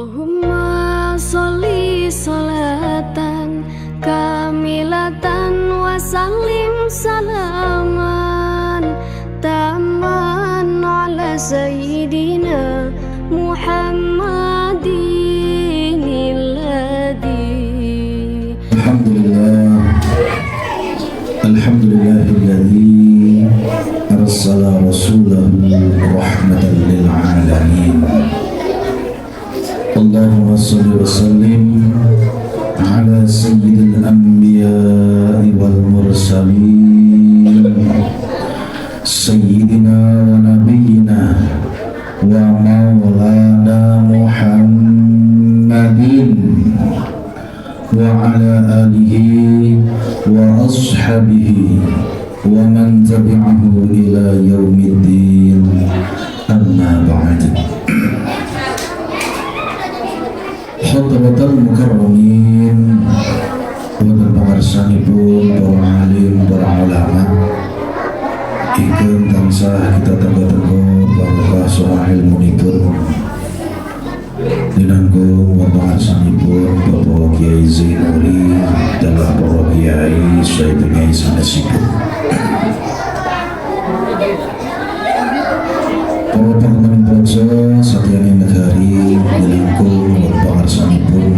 Allahumma sholli sholatan kamilatan wa sallim salaman taman ala sayyidina Muhammadin alladhi. Alhamdulillahilladzi arsala rasulahu rahmatan lil alamin. Allahumma shalli wa sallim ala sayyidil anbiya'i wal mursalin sayyidina wa nabiyyina wa maulana Muhammadin wa ala alihi wa ashabihi wa man tabi'ahu ila yaumiddin, amma ba'd. Hadratul mukarramin wa pawarsanipun para alim, para ulama ingkang tansah kita tenggo-tenggo barokah saha ilmunipun dinanggung wa pawarsanipun Bapak Kiai Zainuri dalam para kiai saedene sanesipun. Para pengen projo satyane negari ngelingkung wa pawarsanipun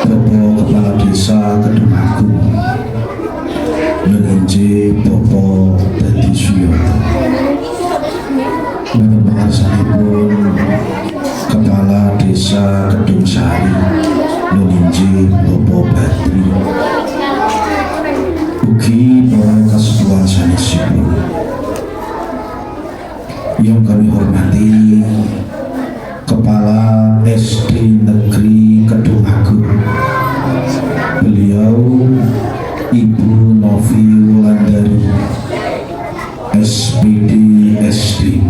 Bapak Kepala Desa Kedung menginji Bapak Dadi Suyoto, mengenalsanipun Kepala Desa Kedung Sari menginji Bapak Badri, ugi para kasepuhan sanesipun yang kami hormati Kepala SD Negeri Kedung Agung, beliau Ibu Novi Wulandari, SPD SD.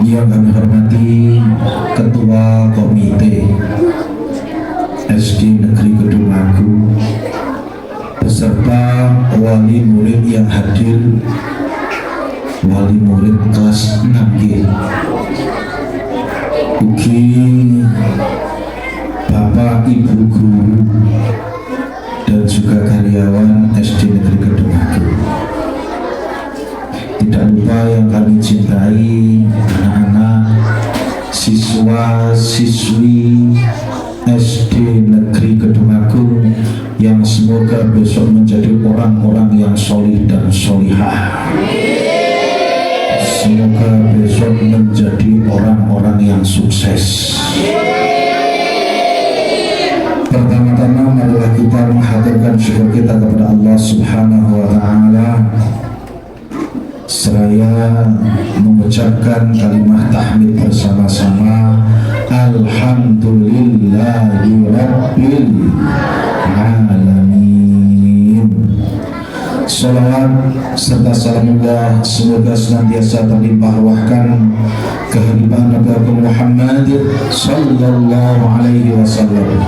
Yang kami hormati Ketua Komite SD Negeri Kedung Agung beserta wali murid yang hadir, wali murid kelas 6G, ugi Bapak Ibu guru dan juga karyawan SD Negeri Kedung Agung. Tidak lupa yang kami cintai anak-anak siswa siswi SD Negeri Kedung Agung yang semoga besok menjadi orang-orang yang solih dan solihah. Semoga besok menjadi orang-orang yang sukses. Pertama-tama marilah kita menghaturkan syukur kita kepada Allah Subhanahu wa Ta'ala, seraya mengucapkan kalimat tahmid bersama-sama, Alhamdulillahi Rabbil Alamin. Salawat serta salamullah semoga senantiasa terlimpah ruahkan kehadiran Nabi Muhammad sallallahu alaihi wasallam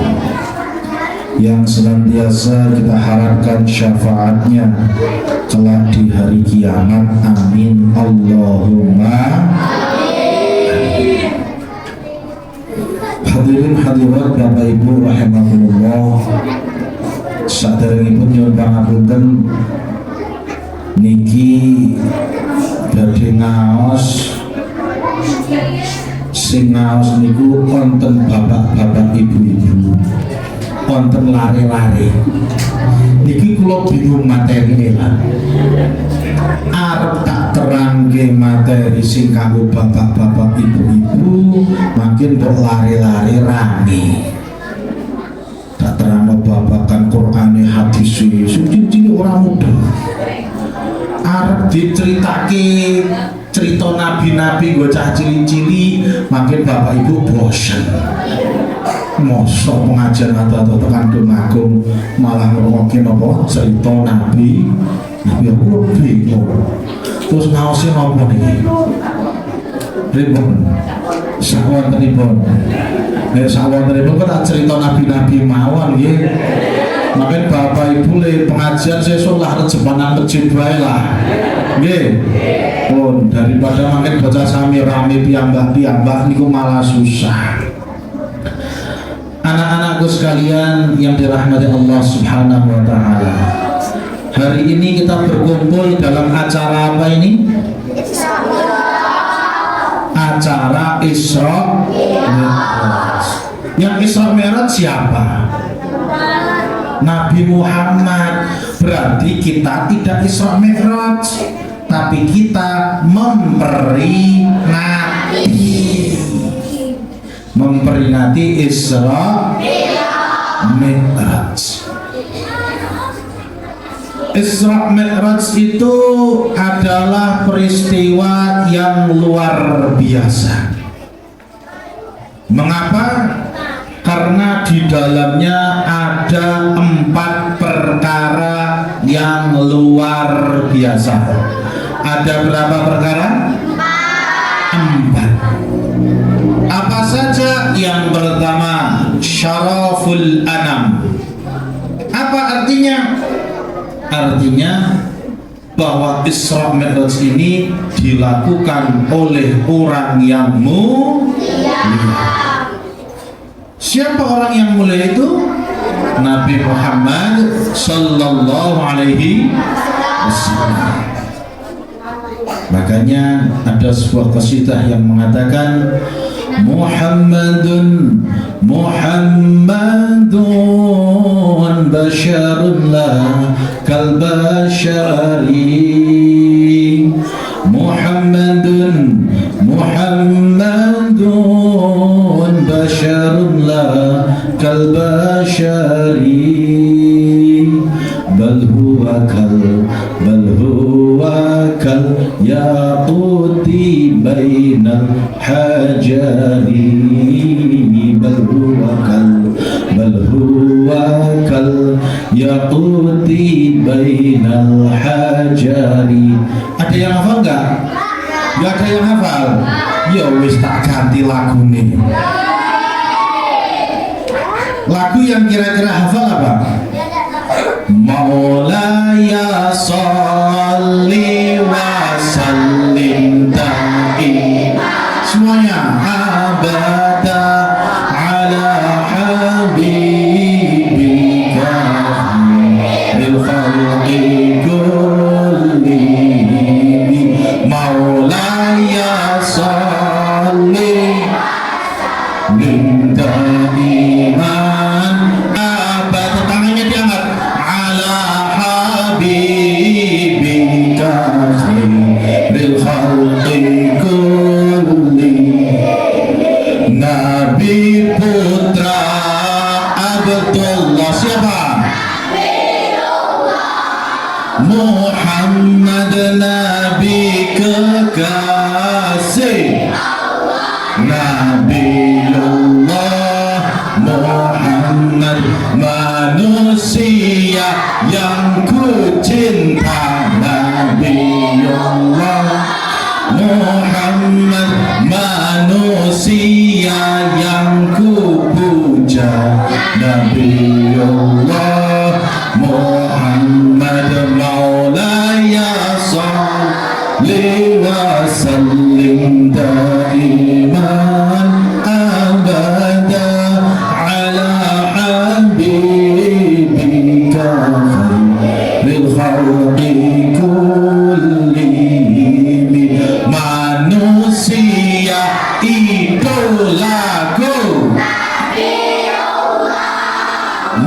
yang senantiasa kita harapkan syafaatnya kelak di hari kiamat. Amin Allahumma amin. Hadirin hadirat Bapak Ibu rahimahullah, saderengipun nyuwun pangapunten niki badhe ngaos, sing ngaos niku wonten bapak-bapak ibu-ibu, wonten lare-lare. Niki kula bingung materine lan arep tak terangke materi sing kanggo bapak-bapak ibu-ibu, makin kok lare-lare rame. Tak terangno babakan Qur'ane hadis suci ora mudah. Arep diceritake cerita nabi-nabi gue cah cili-cili, makin bapak ibu bosen. Mosok pengajian atau tekan Kedung Agung malah ngrungokke napa cerita nabi aku bingung. Terus ngaosin apa niki? Pripun? Sakwontenipun. Nek sakwontenipun kok tak cerita nabi-nabi mawon nggih. Makanya bapak ibu le pengajian sesuk lah rejepanan masjid wae lah. Nggih. Pun daripada makin baca sami rame piyambak niku malah susah. Anak-anakku sekalian yang dirahmati Allah Subhanahu wa taala. Hari ini kita berkumpul dalam acara apa ini? Acara Isra Mi'raj. Yang Isra Mi'raj siapa? Nabi Muhammad. Berarti kita tidak Isra Mi'raj, tapi kita memperingati Isra Mi'raj. Isra Mi'raj itu adalah peristiwa yang luar biasa. Mengapa? Karena di dalamnya ada 4 perkara yang luar biasa. Ada berapa perkara? 4. Apa saja? Yang pertama, syaraful anam. Apa artinya? Artinya bahwa Isra Mi'raj ini dilakukan oleh orang yang mulia. Siapa orang yang mulia itu? Nabi Muhammad sallallahu alaihi wasallam. Makanya ada sebuah qasidah yang mengatakan Muhammadun basyarun la kal basyari. Muhammadun basyarun la kal basyari. Bal huwa kal yaquti bainal hajari. Bal huwa kal yaquti bainal hajari. Ada yang hafal enggak? Enggak ada yang hafal. Ya wis tak ganti lagu nih. Lagu yang kira-kira hafal apa? Maulaya sholli wa sallim daima. Semuanya abada ala habibika bil khalqi kulli. Maulaya sholli daiman abada. Tangannya diangkat. Bil khalqi kulli. Nabi putra Abdullah. Siapa? Muhammad Nabi kekasih Nabiullah Muhammad manusia yang ku cinta. Nabiullah Muhammad manusia yang ku puja. Nabiullah Muhammad maulaya sholli wa sallim daiman abada ala habibika bil khalqi kulli. Manusia idolaku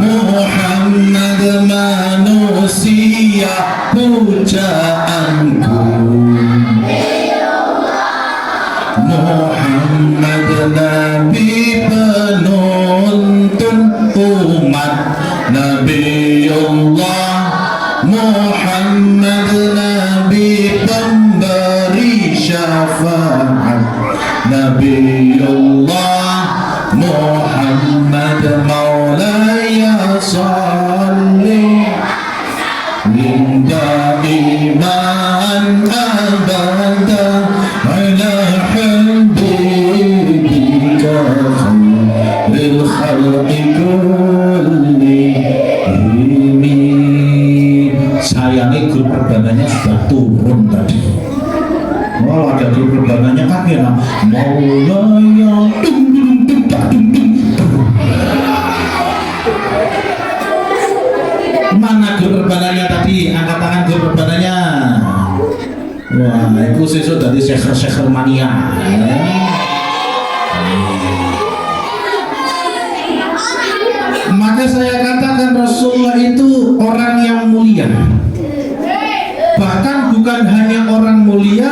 Muhammad manusia pujaanku. Muhammad Nabi penuntun umat. Nabiullah Muhammad Nabi pemberi syafaat. Nabiullah Muhammad maulaya sholli daiman abada ala habibika khairil khalqi kulli. saya dung dung dung dung dung. Mana guru perbananya tadi? Angkat tangan guru perbananya. Wah, itu sesuk dari seker-seker mania. Maka saya katakan Rasulullah itu orang yang mulia. Bahkan bukan hanya orang mulia,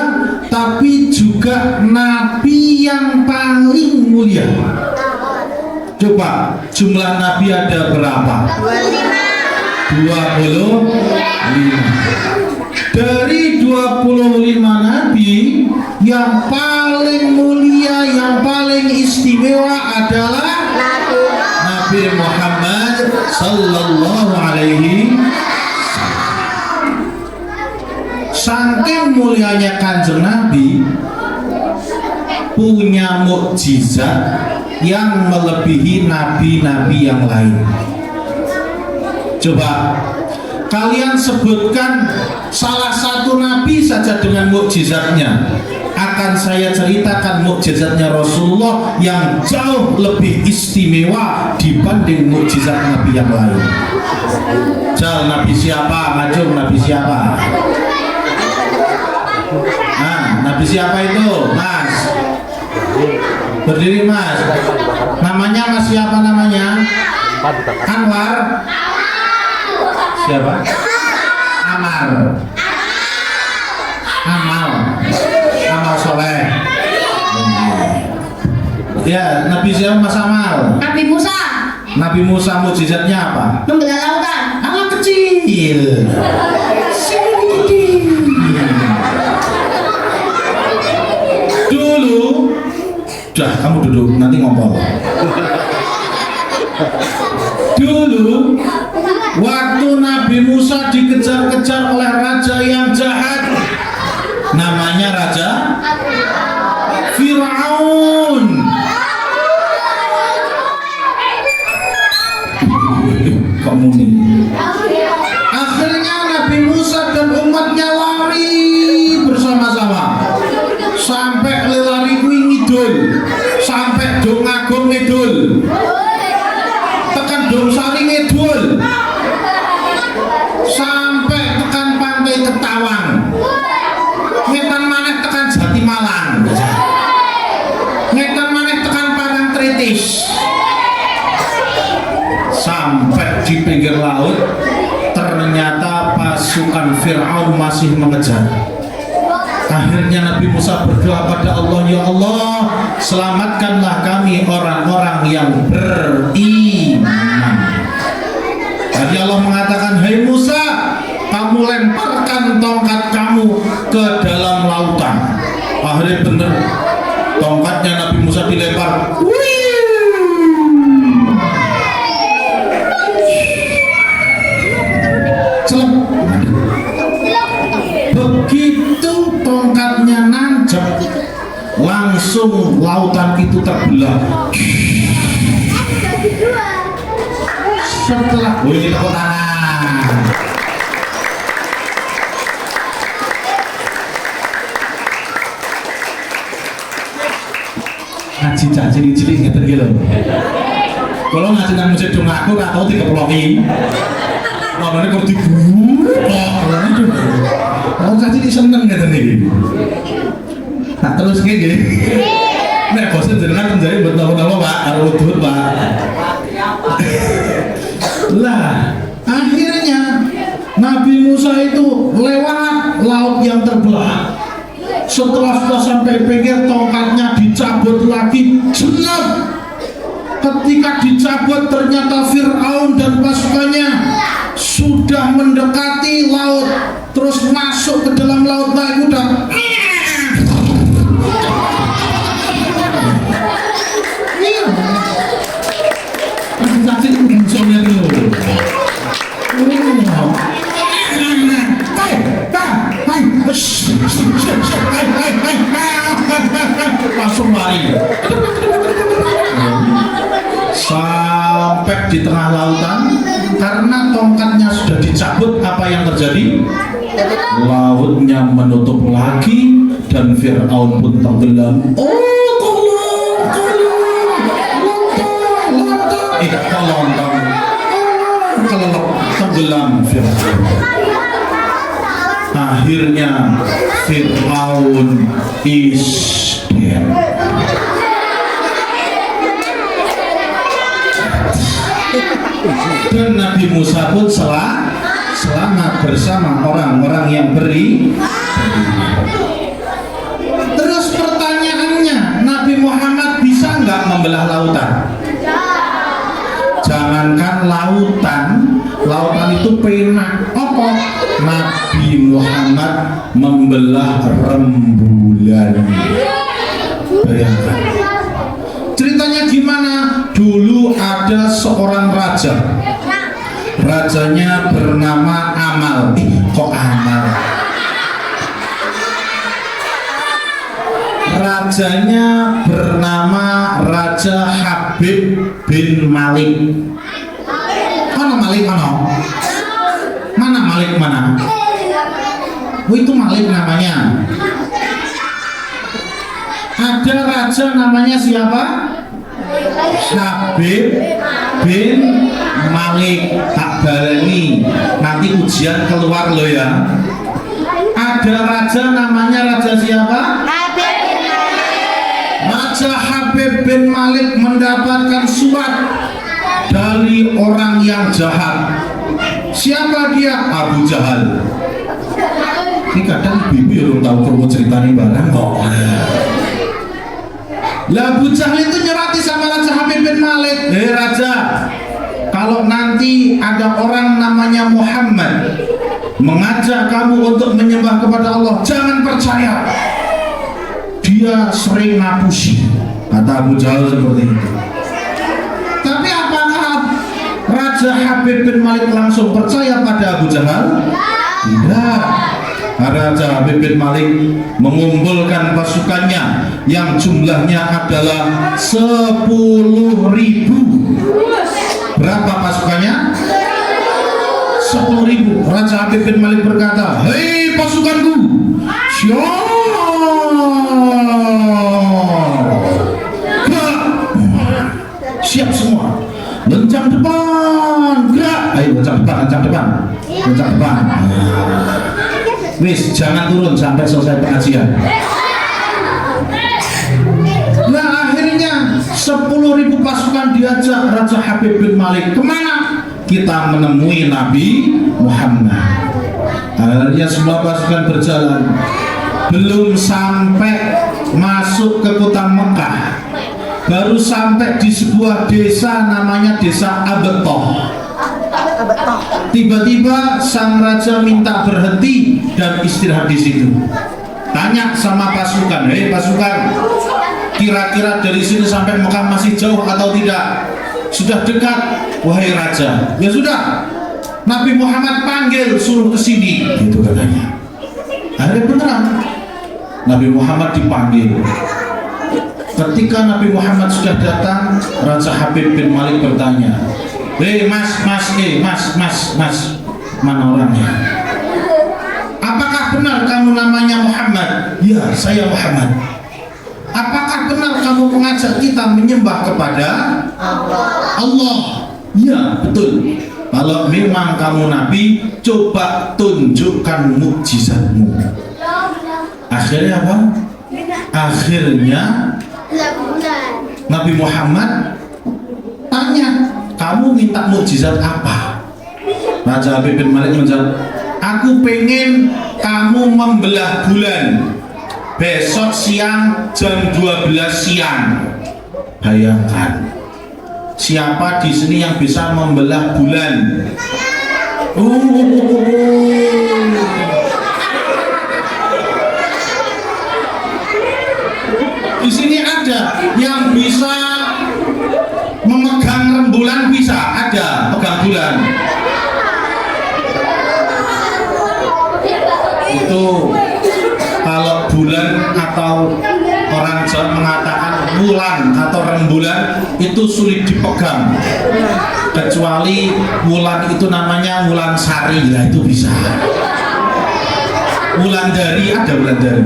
tapi juga Nabi yang paling mulia. Coba jumlah Nabi ada berapa? 25. Dari 25 Nabi, yang paling mulia, yang paling istimewa adalah Nabi Muhammad sallallahu alaihi wasallam. Saking mulianya Kanjeng Nabi, punya mukjizat yang melebihi nabi-nabi yang lain. Coba kalian sebutkan salah satu nabi saja dengan mukjizatnya. Akan saya ceritakan mukjizatnya Rasulullah yang jauh lebih istimewa dibanding mukjizat nabi yang lain. Jal, nabi siapa? Ngajung, nabi siapa? Nah, nabi siapa itu? Mas, berdiri mas. Namanya mas siapa namanya? Anwar. Siapa? Amal. Amal soleh. Ya, Nabi siapa Mas Amal? Nabi Musa. Nabi Musa mukjizatnya apa? Membelah lautan. Anak kecil. Dulu, dah kamu duduk nanti ngobrol. Dulu waktu Nabi Musa dikejar-kejar oleh raja yang jahat, namanya Raja Fir'aun. Kamu nih. Akhirnya Nabi Musa dan umatnya lari bersama-sama sampai lari kuing ngidul, sampai dong agung ngidul, tekan dong sari ngidul, sampai tekan pantai Ketawang, ngetan maneh tekan Jatimalang, ngetan maneh tekan Parangtritis, sampai di pinggir laut. Ternyata pasukan Fir'aun masih mengejar. Akhirnya Nabi Musa berdoa pada Allah, ya Allah, selamatkanlah kami orang-orang yang beriman. Tadi Allah mengatakan, hai Musa, kamu lemparkan tongkat kamu ke dalam lautan. Akhirnya bener, tongkatnya Nabi Musa dilempar. Begitu tongkatnya nancep, langsung lautan itu terbelah. Setelah boleh tepuk tangan. Ngaji cah cilik-cilik ngeten iki lho. Kalau ngaji nang masjid dong aku ora tau dikeploki. Mamane kok diguyu. Kalau cah cilik seneng ngeten iki. Nah terus nggih. Nek bosen jenengan penjari buat nama-nama Pak, karo udut Pak. Lah, akhirnya Nabi Musa itu lewat laut yang terbelah. Setelah sampai pinggir, tongkatnya dicabut lagi, jenab. Ketika dicabut, ternyata Fir'aun dan pasukannya sudah mendekati laut, terus masuk ke dalam laut naik kuda. Langsung lari sampai di tengah lautan. Karena tongkatnya sudah dicabut, apa yang terjadi? Lautnya menutup lagi dan Fir'aun pun tenggelam. Oh tolong, Fir'aun. Akhirnya Fir'aun is dead. Dan Nabi Musa pun selamat bersama orang-orang yang beri. Terus pertanyaannya, Nabi Muhammad bisa nggak membelah lautan? Jangankan lautan itu penak. Apa? Nabi Muhammad membelah rembulan. Bayangkan. Ceritanya gimana? Dulu ada seorang raja. Rajanya bernama Amal. Kok Amal? Rajanya bernama Raja Habib bin Malik. Mana Malik mana? Mana Malik mana? Oh, itu Malik namanya. Ada raja namanya siapa? Habib bin Malik. Tak baleni, nanti ujian keluar lo ya. Ada raja namanya raja siapa? Raja Habib bin Malik mendapatkan surat dari orang yang jahat. Siapa dia? Abu Jahal. Ini kadang bibi belum tahu kalau ceritanya barang kok. Lah Abu Jahal itu nyerati sama Raja Habib bin Malik. Raja, kalau nanti ada orang namanya Muhammad mengajak kamu untuk menyembah kepada Allah, jangan percaya. Dia sering ngapusi, kata Abu Jahal seperti itu. Tapi apakah Raja Habib bin Malik langsung percaya pada Abu Jahal? Tidak. Raja Habib bin Malik mengumpulkan pasukannya yang jumlahnya adalah 10.000. Berapa pasukannya? 10.000. Raja Habib bin Malik berkata, hei pasukanku, siap semua, lencang depan, gerak. Ayo lencang depan. Wis, jangan turun sampai selesai pengajian. Nah akhirnya 10.000 pasukan diajak Raja Habib bin Malik kemana? Kita menemui Nabi Muhammad. Akhirnya semua pasukan berjalan. Belum sampai masuk ke kota Mekah, baru sampai di sebuah desa namanya desa Abetoh. Tiba-tiba sang raja minta berhenti dan istirahat di situ. Tanya sama pasukan, hei pasukan, kira-kira dari sini sampai Mekah masih jauh atau tidak? Sudah dekat, wahai raja. Ya sudah, Nabi Muhammad panggil, suruh ke sini, gitu katanya. Akhirnya beneran, Nabi Muhammad dipanggil. Ketika Nabi Muhammad sudah datang, Raja Habib bin Malik bertanya, mas, mana orangnya? Apakah benar kamu namanya Muhammad? Ya, saya Muhammad. Apakah benar kamu mengajak kita menyembah kepada Allah? Ya, betul. Kalau memang kamu Nabi, coba tunjukkan mukjizatmu. Akhirnya apa? Akhirnya Nabi Muhammad tanya, kamu minta mukjizat apa? Raja Habib bin Malik menjawab, aku pengen kamu membelah bulan besok siang jam 12 siang. Bayangkan, siapa di sini yang bisa membelah bulan? Di sini ada yang bisa memegang rembulan, bisa ada pegang bulan. Itu kalau bulan atau orang Jawa mengatakan bulan atau rembulan itu sulit dipegang, kecuali bulan itu namanya bulan sari, ya itu bisa. Bulan dari, ada bulan dari.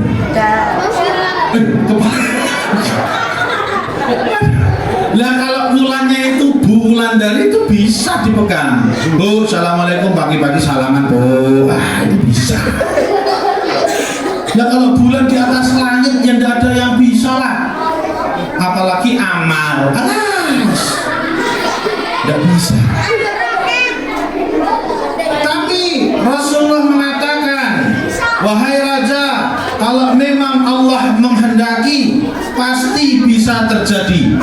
Lah kalau bulannya itu bulan dari itu bisa. bisa dipegang. Bu, assalamualaikum, pagi-pagi salaman bu. Itu bisa. Nah kalau bulan di atas langit yang tidak ada yang bisa lah. Apalagi amal, alas, tidak bisa. Tapi Rasulullah mengatakan, wahai raja, kalau memang Allah menghendaki pasti bisa terjadi.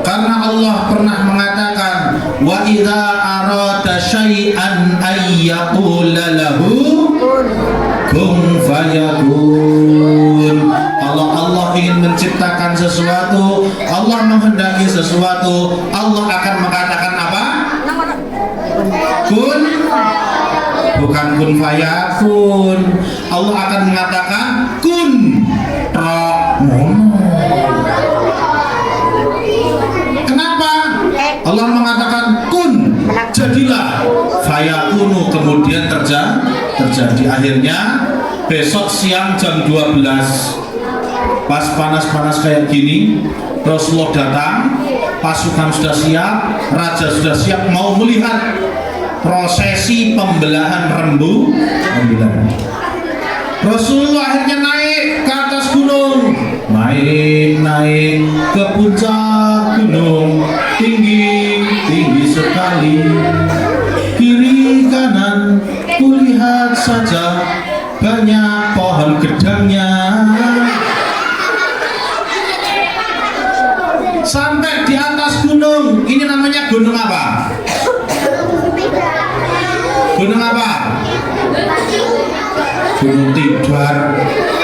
Karena Allah pernah mengatakan, wa idza arada syai'an ayyaqula lahu kun fayakun. Kalau Allah ingin menciptakan sesuatu, Allah menghendaki sesuatu, Allah akan mengatakan apa? Kun, bukan kun fayakun. Allah akan mengatakan kun Kenapa? Allah mengatakan kun, jadilah, fayakunu, kemudian terjadi. Akhirnya besok siang jam 12 pas panas-panas kayak gini, Rasulullah datang, pasukan sudah siap, raja sudah siap, mau melihat prosesi pembelahan rembulan. Rasulullah akhirnya naik ke atas gunung, naik ke puncak gunung, tinggi sekali, kiri kanan kulihat saja banyak pohon gedangnya. Sampai di atas gunung, ini namanya gunung apa? Gunung apa? Gunung Tidar.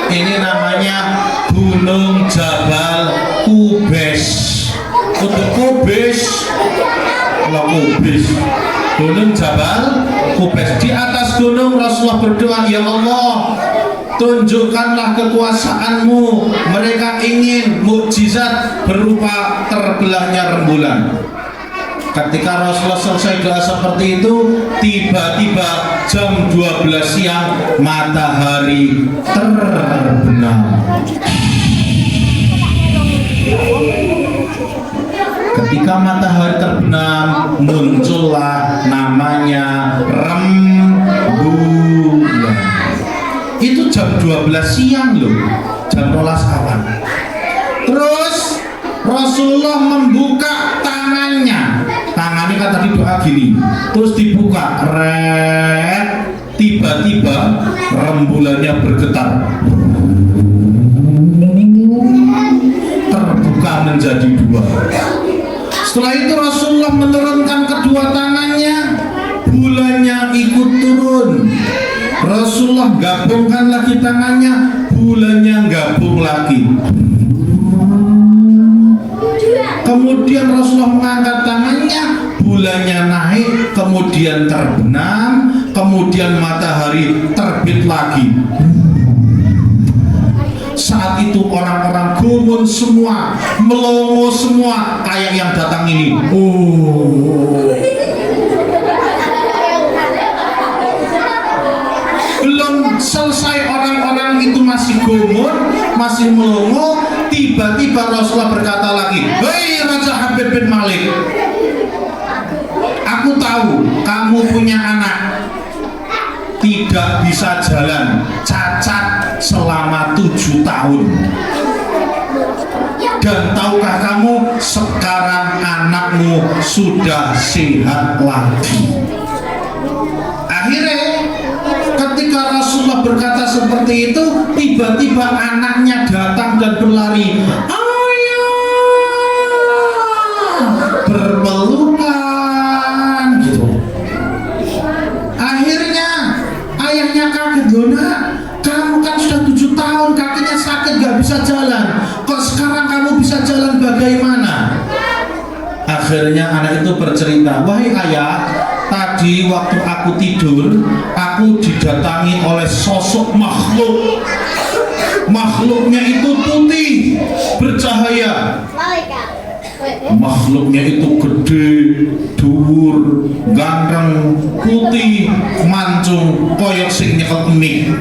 Ini namanya Gunung Jabal Qubais. Untuk Qubais, kalau Qubais, Gunung Jabal Qubais. Di atas gunung Rasulullah berdoa, ya Allah, tunjukkanlah kekuasaanmu. Mereka ingin mukjizat berupa terbelahnya rembulan. Ketika Rasulullah selesai doa seperti itu, tiba-tiba jam 12 siang matahari terbenam. Ketika matahari terbenam, muncullah namanya rembulan. Itu jam 12 siang loh, jam 12 awan. Terus Rasulullah membuka tangannya kan tadi doa gini, terus dibuka, tiba-tiba rembulannya bergetar, terbuka menjadi dua. Setelah itu Rasulullah menurunkan kedua tangannya, bulannya ikut turun. Rasulullah gabungkan lagi tangannya, bulannya gabung lagi. Kemudian Rasulullah mengangkat tangannya, bulannya naik, kemudian terbenam, kemudian matahari terbit lagi. Saat itu orang-orang gumun semua, melongo semua, kayak yang datang ini. Belum selesai orang-orang itu masih gumun, masih melongo, tiba-tiba Rasulullah berkata lagi, hei Raja Habib bin Malik, aku tahu kamu punya anak tidak bisa jalan, cacat selama 7 tahun. Dan tahukah kamu sekarang anakmu sudah sehat lagi. Akhirnya ketika Rasulullah berkata seperti itu, tiba-tiba anaknya datang dan berlari, ayah, berpelukan gitu. Akhirnya ayahnya kaget, Dona, kamu kan sudah 7 tahun, kakinya sakit, gak bisa jalan, kok sekarang kamu bisa jalan bagaimana? Akhirnya anak itu bercerita, wahai ayah, tadi waktu aku tidur, aku didatangi oleh sosok makhluk. Makhluknya itu putih, bercahaya. Makhluknya itu gede, dhuwur, ganteng, putih, mancung, koyok sing nyekel mik.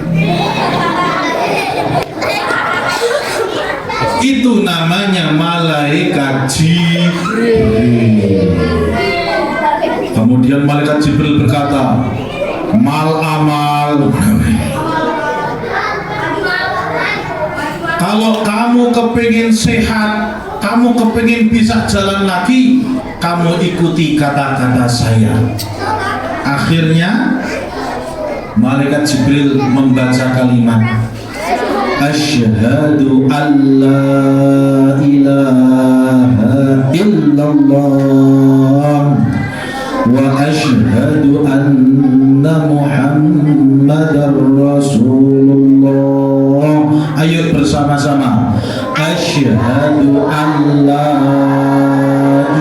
Itu namanya malaikat Jibril. Kemudian malaikat Jibril berkata, mal amal. Kalau kamu kepingin sehat, kamu kepingin bisa jalan lagi, kamu ikuti kata-kata saya. Akhirnya malaikat Jibril membaca kalimat Asyhadu an la ilaha illallah wa asyhadu anna Muhammadar Rasulullah. Ayo bersama-sama. Asyhadu an la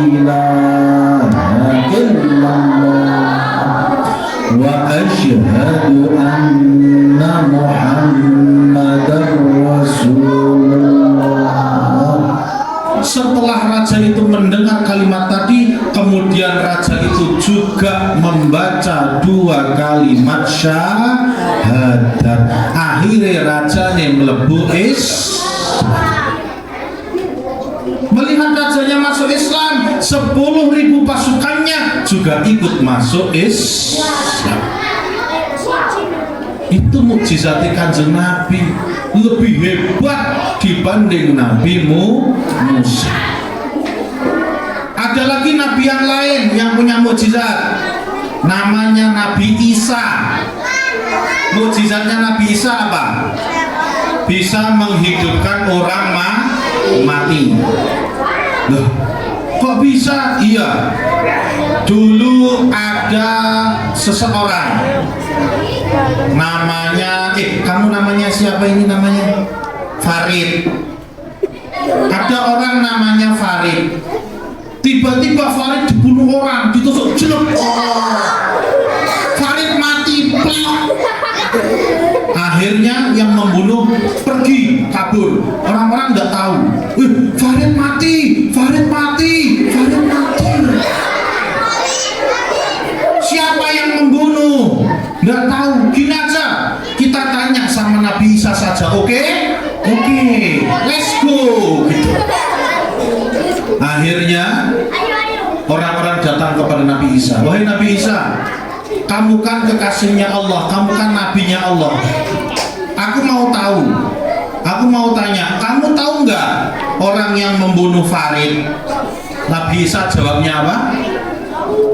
ilaha illallah wa asyhadu anna Muhammadar Rasulullah. Setelah raja itu mendengar kalimat tadi, kemudian raja itu juga membaca 2 kalimat syahadat. Akhirnya raja yang melebu melihat rajanya masuk Islam, 10.000 pasukannya juga ikut masuk Islam. Itu mukjizatnya Kanjeng Nabi, lebih hebat dibanding Nabi Musa. Ada lagi nabi yang lain yang punya mukjizat, namanya Nabi Isa. Mukjizatnya Nabi Isa apa? Bisa menghidupkan orang mati. Loh, kok bisa? Iya, dulu ada seseorang namanya kamu namanya siapa ini namanya? Farid. Ada orang namanya Farid. Tiba-tiba Farid dibunuh orang, ditusuk jelek. Farid mati. Akhirnya yang membunuh pergi kabur. Orang-orang nggak tahu. Farid mati, Farid mati, Farid mati. Siapa yang membunuh? Nggak tahu. Gini aja, kita tanya sama Nabi Isa saja. Oke, let's go. Gitu. Akhirnya orang-orang datang kepada Nabi Isa. Wahai Nabi Isa, kamu kan kekasihnya Allah, kamu kan nabinya Allah. Aku mau tanya, kamu tahu nggak orang yang membunuh Farid? Nabi Isa jawabnya apa?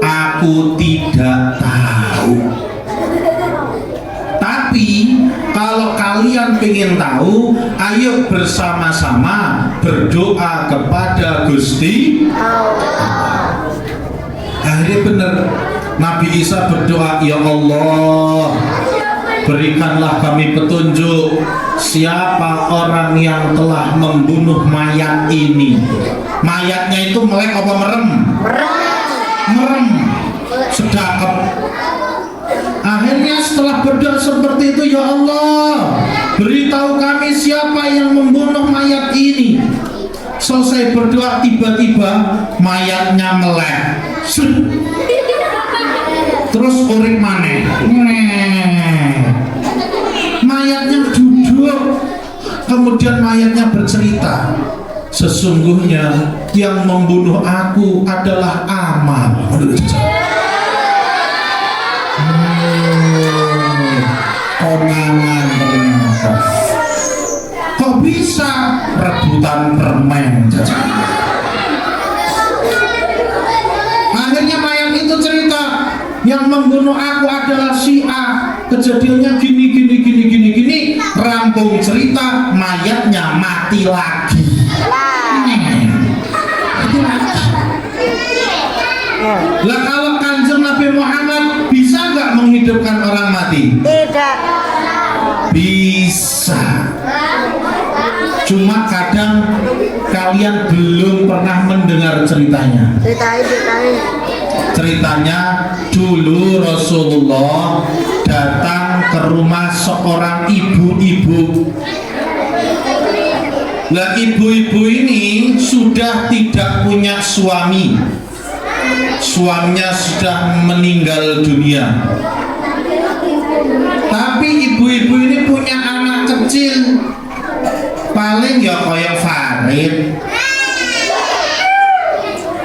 Aku tidak tahu. Tapi kalau kalian ingin tahu, ayo bersama-sama berdoa kepada Gusti Allah. Akhirnya benar, Nabi Isa berdoa, ya Allah, berikanlah kami petunjuk siapa orang yang telah membunuh mayat ini. Mayatnya itu melek apa merem? Merem. Sedakep. Akhirnya setelah berdoa seperti itu, ya Allah, beritahu kami siapa yang membunuh mayat ini. Selesai berdoa, tiba-tiba mayatnya melek. Terus urip maneh. Mayatnya duduk. Kemudian mayatnya bercerita, sesungguhnya yang membunuh aku adalah Amal. Konangan ternyata. Kok bisa rebutan permen? Akhirnya mayat itu cerita, yang membunuh aku adalah si A. Kejadiannya gini. Rampung cerita, mayatnya mati lagi. Lah kalau Kanjeng Nabi Muhammad bisa nggak menghidupkan orang mati? Tidak. Bisa. Cuma kadang kalian belum pernah mendengar ceritanya. Ceritain. Ceritanya dulu Rasulullah datang ke rumah seorang ibu-ibu. Lah ibu-ibu ini sudah tidak punya suami. Suaminya sudah meninggal dunia. Tapi ibu-ibu ini punya anak kecil. Paling ya kayak Farid.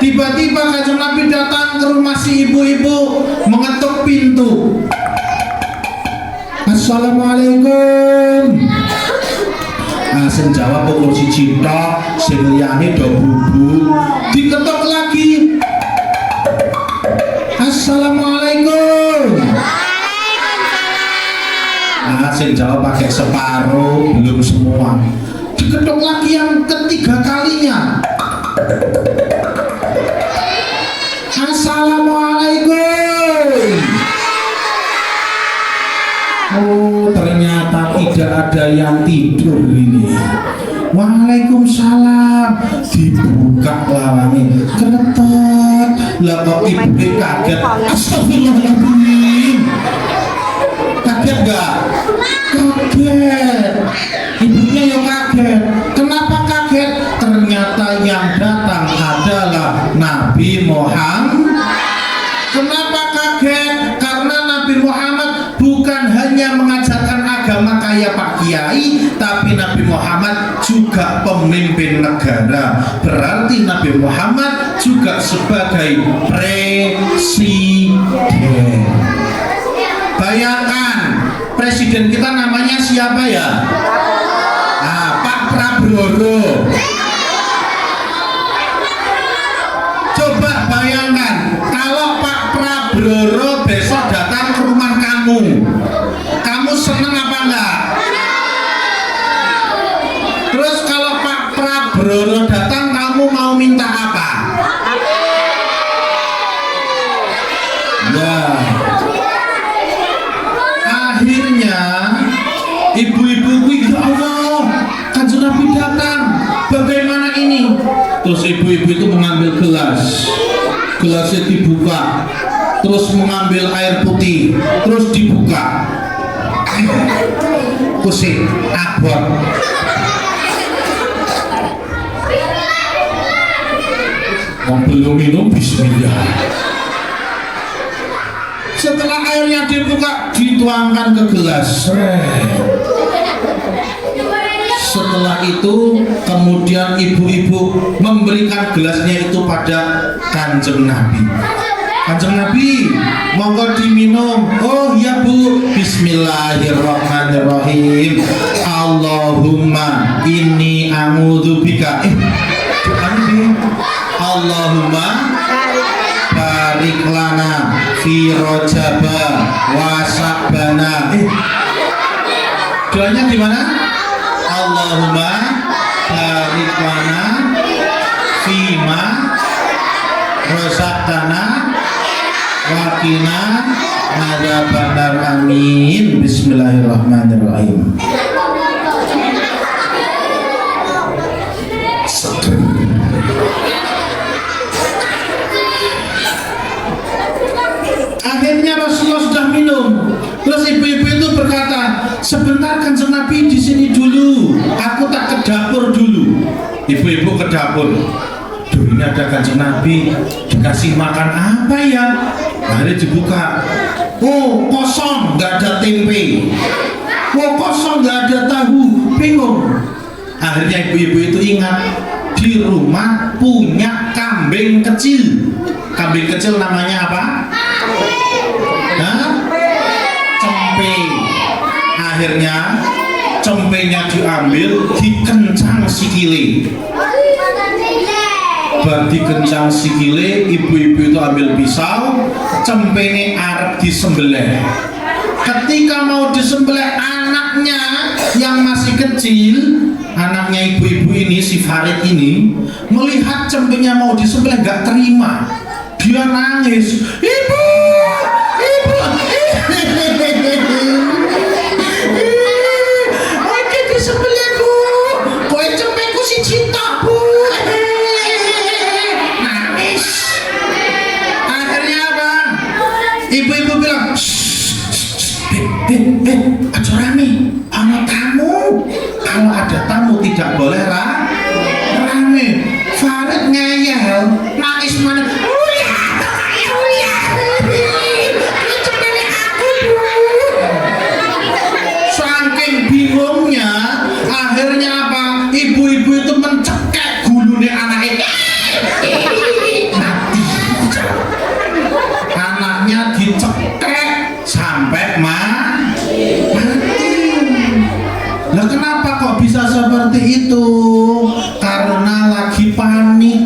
Tiba-tiba Kanjeng Nabi datang ke rumah si ibu-ibu, mengetuk pintu. Assalamualaikum. Sing jawab pokok siji tok, sing liyane do bubuk. Diketok lagi. Assalamualaikum. Sing jawab pakai separuh, belum semua. Diketok lagi yang ketiga kalinya. Assalamualaikum. Oh, ternyata tidak ada yang tidur ini. Waalaikumsalam. Dibuka lawangi, keretek. Lah kok ibu kaget. Astagfirullahaladzim. Kaget gak? Kaget. Ibunya yang kaget. Kenapa kaget? Ternyata yang datang adalah Nabi Muhammad. Kenapa kaget? Karena Nabi Muhammad bukan hanya mengajarkan agama kayak Pak Kiai, tapi Nabi Muhammad juga pemimpin negara. Berarti Nabi Muhammad juga sebagai presiden. Bayangkan, presiden kita namanya siapa ya? Pak Prabowo. Coba bayangkan, kalau Pak Prabowo besok datang ke rumah kamu seneng apa enggak? Terus kalau Pak Prabowo datang, kamu mau minta apa? Ya, akhirnya ibu-ibu, ya Allah, Kanjeng Nabi datang, bagaimana ini? Terus ibu-ibu itu mengambil gelasnya dibuka, terus mengambil air putih, terus dibuka, kusik, abot. Belum minum, bismillah. Setelah airnya dibuka, dituangkan ke gelas. Setelah itu kemudian ibu-ibu memberikan gelasnya itu pada Kanjeng Nabi. Kanjeng Nabi, monggo diminum. Oh ya Bu, bismillahirrahmanirrahim. Allahumma inni a'udzubika. Allahumma barik lana fi rojaba wa sya'bana. Doanya gimana? Allahumma barik lana fima rozaqtana wakina adzabannar. Amin. Bismillahirrahmanirrahim. Akhirnya Rasulullah sudah minum. Terus ibu-ibu itu berkata, sebentar Kanjeng Nabi di sini dulu, aku tak ke dapur dulu. Ibu-ibu ke dapur. Duh, ini ada Kanjeng Nabi, dikasih makan apa ya? Akhirnya dibuka. Oh, kosong, nggak ada tempe. Oh, kosong, nggak ada tahu. Bingung. Akhirnya ibu-ibu itu ingat, di rumah punya kambing kecil. Kambing kecil namanya apa? Cempe. Akhirnya cempenya diambil, dikencang sikile. Bar dikencang sikile, ibu-ibu itu ambil pisau, cempene arep disembelih. Ketika mau disembelih, anaknya yang masih kecil, anaknya ibu-ibu ini, si Farid ini, melihat cempenya mau disembelih, gak terima. Dia nangis, ibu, ibu, oke disembelih Bu, kowe cempeku si cinta Bu. Nangis. Akhirnya apa? Ibu-ibu bilang, aja rame, ana tamu. Kalau ada tamu tidak boleh rame. Farid ngeyel, nangis mana? seperti itu karena lagi panik.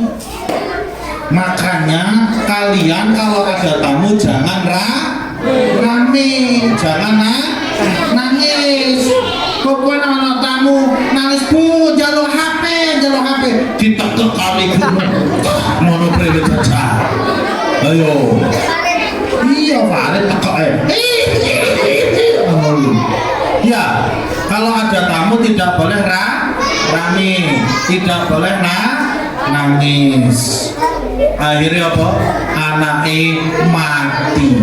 Makanya kalian kalau ada tamu jangan rame, jangan nangis. Pokoknya anak tamu nangis bu, jalur HP, ditekuk kali mono prele caca. Ayo, iya Farid tekuk ya, kalau ada tamu tidak boleh rame, tidak boleh nangis. Akhirnya apa? Anaknya mati.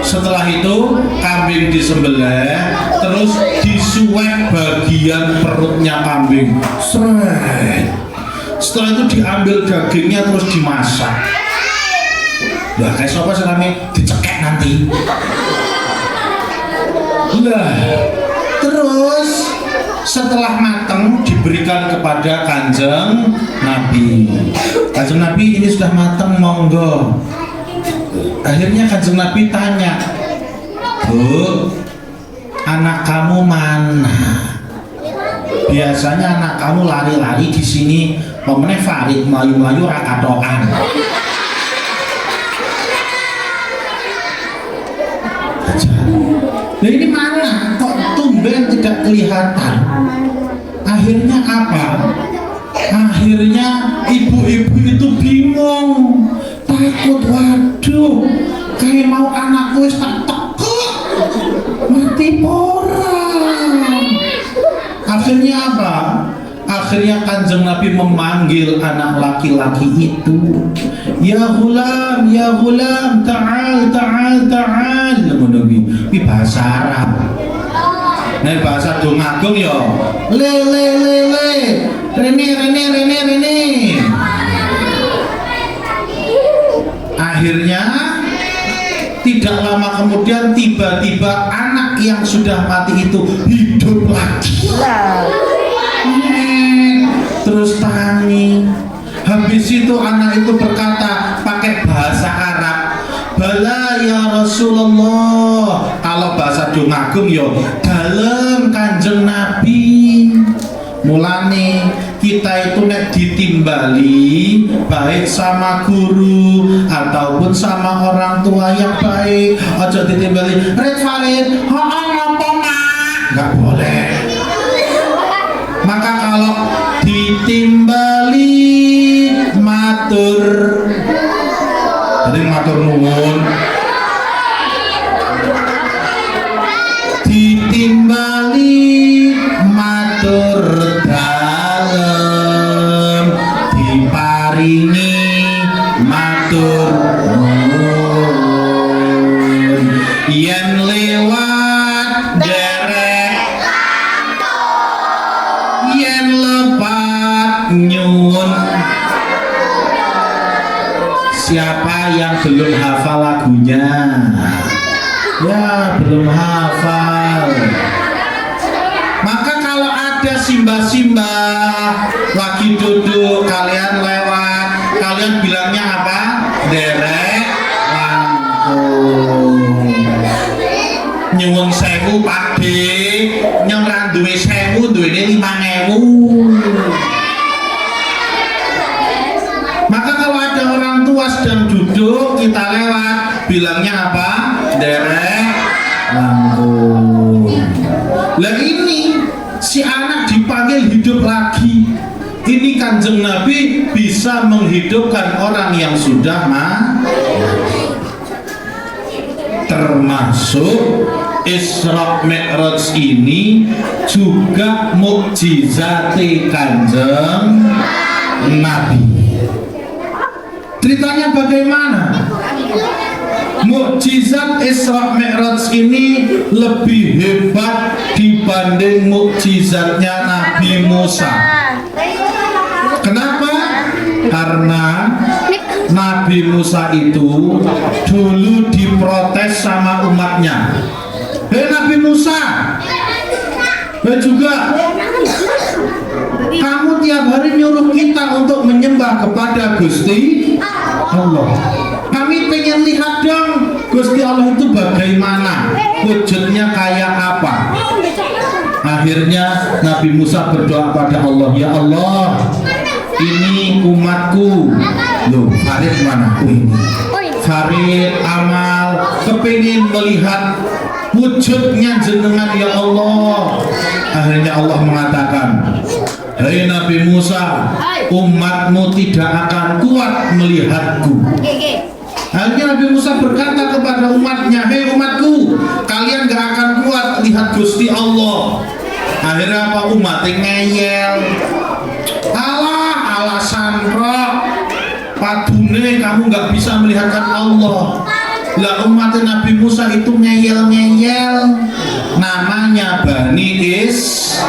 Setelah itu kambing disembelih, terus disuwek bagian perutnya kambing. Seret. Setelah itu diambil dagingnya terus dimasak. Lah kayak siapa sih namanya dicekek nanti. Lah terus setelah matang diberikan kepada Kanjeng Nabi. Kanjeng Nabi ini sudah matang, monggo. Akhirnya Kanjeng Nabi tanya, Bu, anak kamu mana? Biasanya anak kamu lari-lari di sini, pemenang Farid melayu-melayu rakatoan. Nah ini mana? Kok tumben tidak kelihatan? Akhirnya apa? Akhirnya ibu-ibu itu bingung, takut, waduh, kayak mau anakku tak tekuk, mati orang. Akhirnya apa? Akhirnya Kanjeng Nabi memanggil anak laki-laki itu, ya gulam, ta'al. Ini bahasa Arab. Nah bahasa Dongagung ya, le, Rene. Akhirnya tidak lama kemudian tiba-tiba anak yang sudah mati itu hidup lagi. Terus tangis. Habis itu anak itu berkata pakai bahasa Arab, bala ya Rasulullah. Kalau bahasa Dongagung ya dalem Kanjeng Nabi. Mulane kita itu nek ditimbali baik sama guru ataupun sama orang tua yang baik, aja ditimbali Red Farid, apa mak? Nggak boleh. Maka kalau ditimbali matur, jadi matur nuwun, ditimbali matur dalem, diparingi matur nuwun, yen lewat derek, yen lepat nyuwun. Siapa yang belum hafal lagunya? Ya belum hafal. Maka kalau ada simbah-simbah lagi duduk, kalian lewat, kalian bilangnya apa? Derek langkung. Nyuwun sewu Pakde, nyong ra duwe 1000, duwene 5000. Maka kalau ada orang tua sedang duduk, kita lewat, bilangnya apa? Derek langkung. Lah ini si anak dipanggil hidup lagi. Ini Kanjeng Nabi bisa menghidupkan orang yang sudah mati. Termasuk Isra Mi'raj ini juga mukjizat Kanjeng Nabi. Ceritanya bagaimana? Mukjizat Isra Mi'raj ini lebih hebat dibanding mukjizatnya Nabi Musa. Kenapa? Karena Nabi Musa itu dulu diprotes sama umatnya. Hei Nabi Musa, juga kamu tiap hari nyuruh kita untuk menyembah kepada Gusti Allah. Kami pengen lihat dong Gusti Allah itu bagaimana, wujudnya kayak apa. Akhirnya Nabi Musa berdoa pada Allah, ya Allah, ini umatku. Loh, Farid mana? Ini Farid Amal kepingin melihat wujudnya jenengan ya Allah. Akhirnya Allah mengatakan, hai Nabi Musa, umatmu tidak akan kuat melihatku. Akhirnya Nabi Musa berkata kepada umatnya, hei umatku, kalian gak akan kuat lihat Gusti Allah. Akhirnya apa? Umatnya ngeyel, alah alasan roh padune kamu gak bisa melihatkan Allah. Lah umat Nabi Musa itu ngeyel-ngeyel, namanya Bani Israil.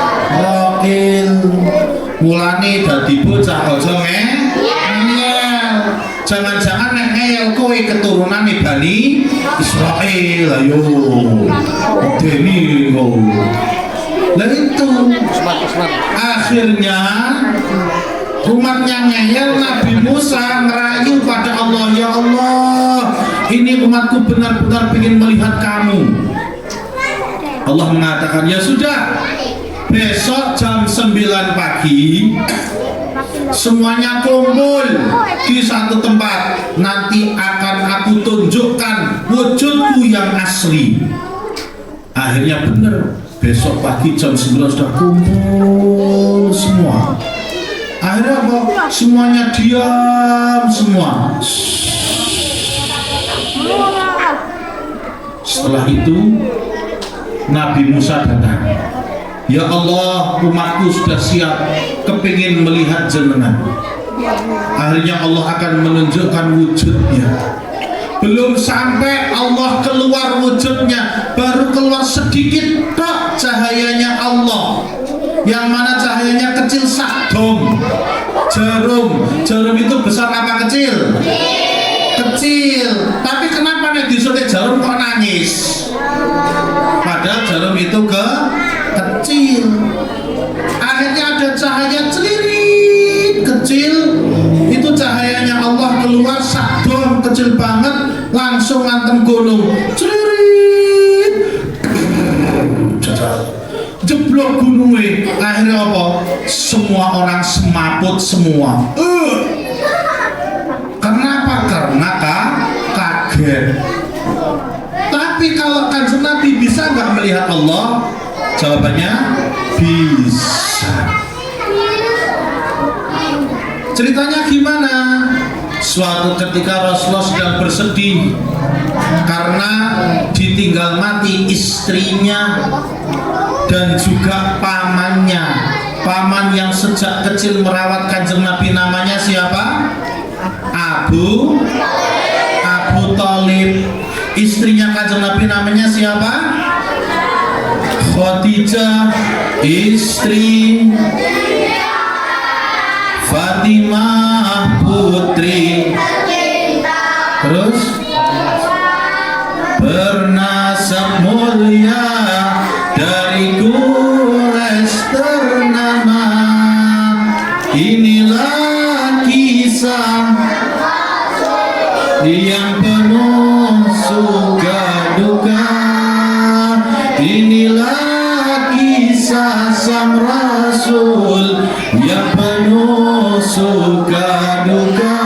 Mulane dadi bocah aja ngeyel. Jangan-jangan nek ngeyel kowe keturunan Bani Israil. Ayo deni kok. Lah itu akhirnya umatnya ngeyel, Nabi Musa ngerayu pada Allah, ya Allah, ini umatku benar-benar ingin melihat kamu. Allah mengatakan, ya sudah, besok jam 9 pagi semuanya kumpul di satu tempat, nanti akan aku tunjukkan wujudku yang asli. Akhirnya benar, besok pagi jam 9 sudah kumpul semua. Akhirnya apa? Semuanya diam semua. Setelah itu Nabi Musa datang, ya Allah, umatku sudah siap kepingin melihat jenengan. Akhirnya Allah akan menunjukkan wujudnya. Belum sampai Allah keluar wujudnya, baru keluar sedikit tok cahayanya Allah, yang mana cahayanya kecil sak dom jarum itu besar apa kecil? Kecil. Tapi kenapa nih disuntik jarum kok nangis? Padahal jarum itu kecil. Akhirnya ada cahaya celirit kecil, itu cahayanya Allah keluar sak dom kecil banget, langsung ngantem gunung celirit, jeblok gunungnya. Akhirnya apa? Semua orang semaput semua. Kenapa? Karena kaget. Tapi kalau Kanjeng Nabi bisa nggak melihat Allah? Jawabannya bisa. Ceritanya gimana? Suatu ketika Rasulullah sedang bersedih karena ditinggal mati istrinya dan juga pamannya. Paman yang sejak kecil merawat Kanjeng Nabi, namanya siapa? Abu Thalib. Istrinya Kanjeng Nabi namanya siapa? Khadijah, istri Fatimah, putri. Terus bernasab mulia dari Quraisy ternama. Inilah kisah yang penuh suka duka. Inilah kisah sang Rasul yang penuh suka duka,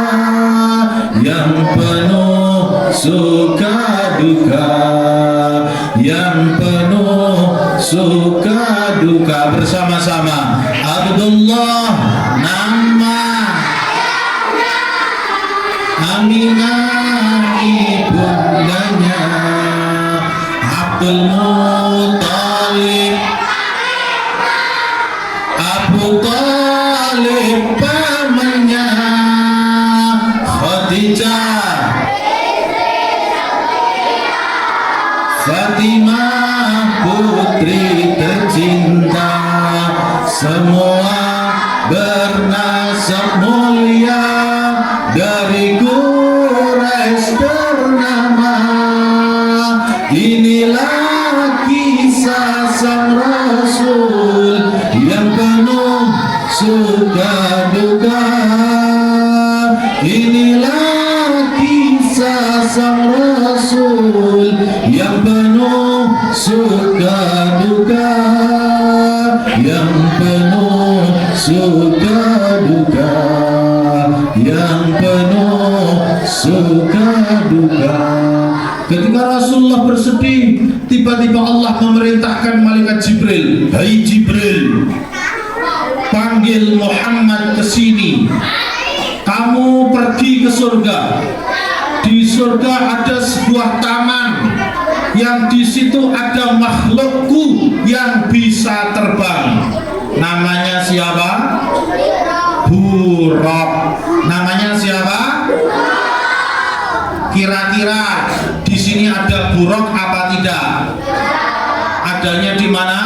yang penuh suka duka, yang penuh suka duka. Bersama-sama Abdullah nama, Aminah ibundanya, Abdul Muthalib, Abu Thalib pamannya, Khadijah, Fatimah putri tercinta, semua bernasab mulia dari Quraisy ternama. Inilah kisah sang Rasul yang penuh suka duka. Inilah kisah sang Rasul yang penuh suka duka. yang penuh suka duka, yang penuh suka duka. Ketika Rasulullah bersedih, tiba-tiba Allah memerintahkan malaikat Jibril, "Hai Jibril, panggil Muhammad ke sini. Kamu pergi ke surga. Di surga ada sebuah taman yang di situ ada makhlukku yang bisa terbang. Namanya siapa? Buraq. Namanya siapa? Kira-kira di sini ada buraq apa tidak? Adanya di mana?